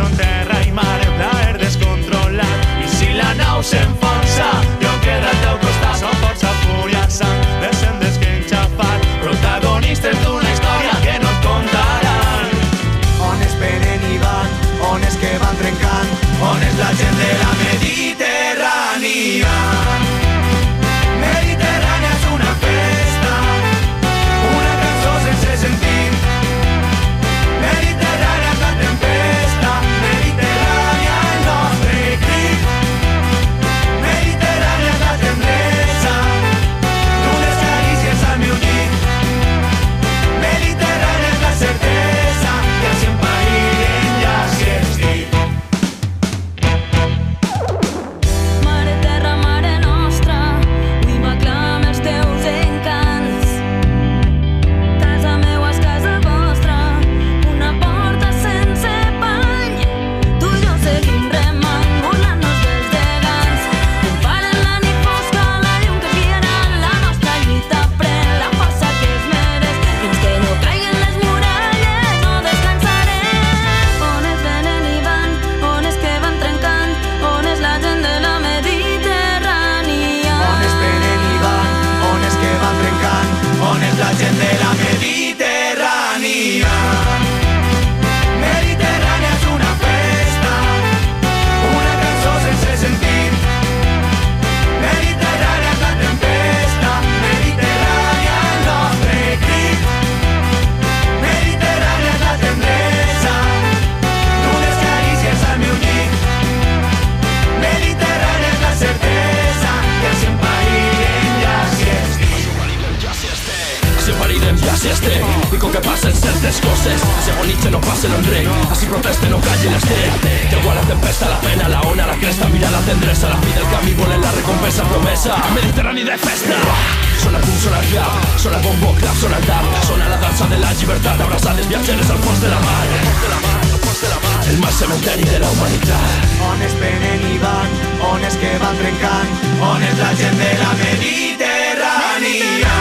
són terra i mar, el plaer descontrolat. I si la nau s'enfonsa, jo quedo al teu costat. Som força, fúria, sang, descendes que enxafar, protagonistes d'una història que no et contaran. On es venen i van, on és que van trencant, on és la gent de la Mediterrània. Mediterrània és una festa, una cançó sense sentit. Mediterrània és la tempesta, Mediterrània el nostre crit. Mediterrània és la tendresa d'unes carícies al meu llit. Mediterrània és la certesa que així em parirem ja si ets dit. Mare terra, mare nostra, viva aclama els teus encants. Casa meua és casa vostra, una porta sense pany. Tu i jo seguim remant, burlant-nos dels gegants. Comparen la nit fosca, la llum que guiarà la nostra lluita. Pren la força que es mereix, fins que no caiguen les muralles no descansarem. On es venen i van, on és que van trencant, on és la gent de la Mediterrània. On es venen i van, on és que van trencant, on és la gent de la Mediterrània. Mediterrània és una festa, una cançó sense sentit. Mediterrània és la tempesta, Mediterrània el nostre crit. Mediterrània és la tendresa d'unes carícies al meu llit. Mediterrània és la certesa que així em parirem ja si ets dit. Así parirem ja si esté. Digo que pasen certes coses, se bonitze no passen en rei, así proteste no calli l'esté. Llegó la tempesta, la pena, la ona, la cresta, mira la tendresa, la fi del camí, volen la recompensa promesa. Mediterrani de festa. Sona el boom, sona el clap, sona el bombo, clap, sona el tap, sona la dansa de la llibertat, abraçades viatgeres al fons de la mar. El mar cementeri de la humanitat. On es venen i van, on és que van trencant, on és la gent de la Mediterrània.